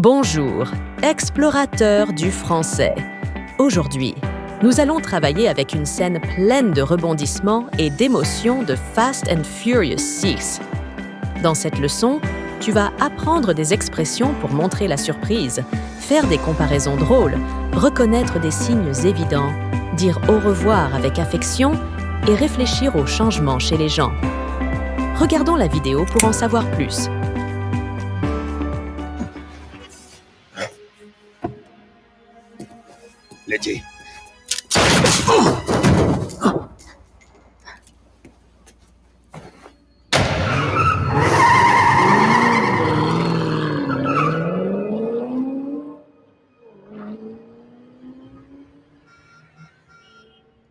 Bonjour, explorateurs du français. Aujourd'hui, nous allons travailler avec une scène pleine de rebondissements et d'émotions de Fast and Furious 6. Dans cette leçon, tu vas apprendre des expressions pour montrer la surprise, faire des comparaisons drôles, reconnaître des signes évidents, dire au revoir avec affection et réfléchir aux changements chez les gens. Regardons la vidéo pour en savoir plus. Letty.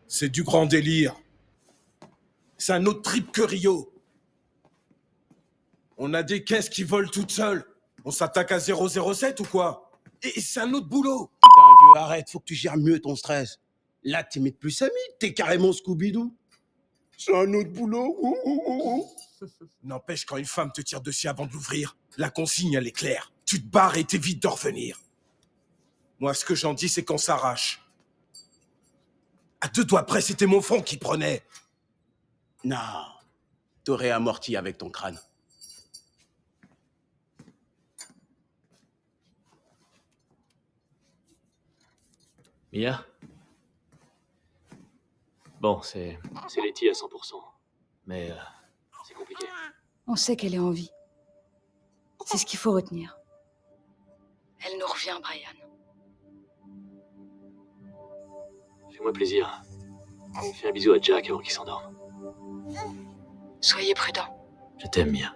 C'est du grand délire. C'est un autre trip que Rio. On a des caisses qui volent toutes seules. On s'attaque à 007 ou quoi? Et c'est un autre boulot. Putain, vieux, arrête, faut que tu gères mieux ton stress. Là, t'es plus ami, t'es carrément Scooby-Doo. C'est un autre boulot. N'empêche, quand une femme te tire dessus avant de l'ouvrir, la consigne, elle est claire. Tu te barres et t'évites de revenir. Moi, ce que j'en dis, c'est qu'on s'arrache. À 2 doigts près, c'était mon front qui prenait. Non, t'aurais amorti avec ton crâne. Mia? Bon, c'est Letty à 100%. Mais c'est compliqué. On sait qu'elle est en vie. C'est ce qu'il faut retenir. Elle nous revient, Brian. Fais-moi plaisir. Fais un bisou à Jack avant qu'il s'endorme. Soyez prudents. Je t'aime, Mia.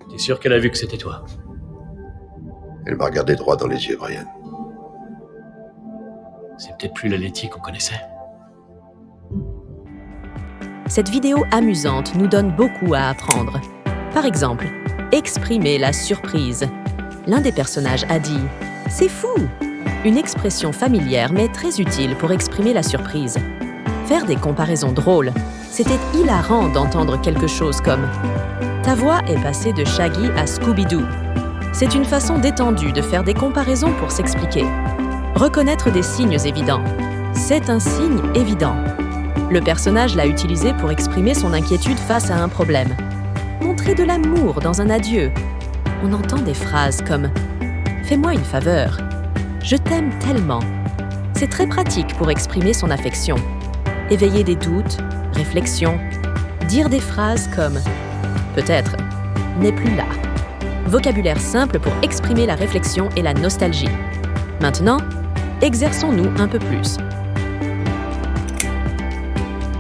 T'es sûr qu'elle a vu que c'était toi? Elle m'a regardé droit dans les yeux, Brian. C'est peut-être plus la Letty qu'on connaissait. Cette vidéo amusante nous donne beaucoup à apprendre. Par exemple, exprimer la surprise. L'un des personnages a dit « C'est fou !» Une expression familière mais très utile pour exprimer la surprise. Faire des comparaisons drôles. C'était hilarant d'entendre quelque chose comme « Ta voix est passée de Shaggy à Scooby-Doo ». C'est une façon détendue de faire des comparaisons pour s'expliquer. Reconnaître des signes évidents. C'est un signe évident. Le personnage l'a utilisé pour exprimer son inquiétude face à un problème. Montrer de l'amour dans un adieu. On entend des phrases comme « Fais-moi une faveur »,« Je t'aime tellement ». C'est très pratique pour exprimer son affection. Éveiller des doutes, réflexions. Dire des phrases comme « Peut-être »,« N'est plus là ». Vocabulaire simple pour exprimer la réflexion et la nostalgie. Maintenant, exerçons-nous un peu plus.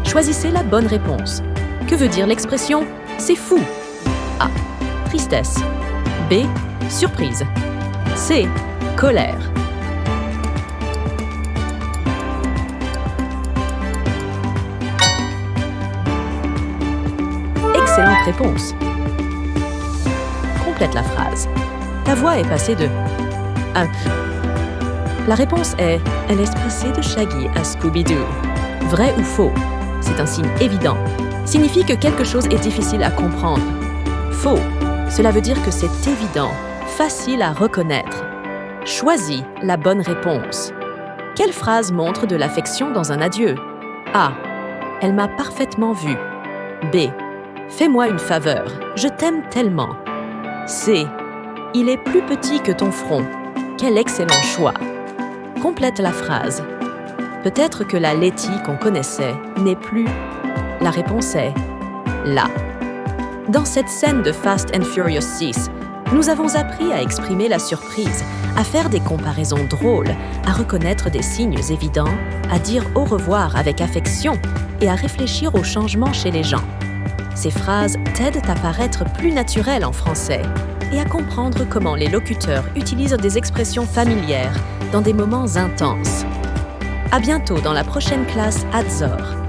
Choisissez la bonne réponse. Que veut dire l'expression « c'est fou » ? A. Tristesse. B. Surprise. C. Colère. Excellente réponse. Complète la phrase. Ta voix est passée de « à ». La réponse est « Elle est passée de Shaggy à Scooby-Doo ». Vrai ou faux? C'est un signe évident. Signifie que quelque chose est difficile à comprendre. Faux. Cela veut dire que c'est évident, facile à reconnaître. Choisis la bonne réponse. Quelle phrase montre de l'affection dans un adieu? A. Elle m'a parfaitement vu. B. Fais-moi une faveur. Je t'aime tellement. C. Il est plus petit que ton front. Quel excellent choix. Complète la phrase. Peut-être que la Letty qu'on connaissait n'est plus. La réponse est là. Dans cette scène de Fast and Furious 6, nous avons appris à exprimer la surprise, à faire des comparaisons drôles, à reconnaître des signes évidents, à dire au revoir avec affection et à réfléchir aux changements chez les gens. Ces phrases t'aident à paraître plus naturel en français et à comprendre comment les locuteurs utilisent des expressions familières dans des moments intenses. À bientôt dans la prochaine classe Adzor.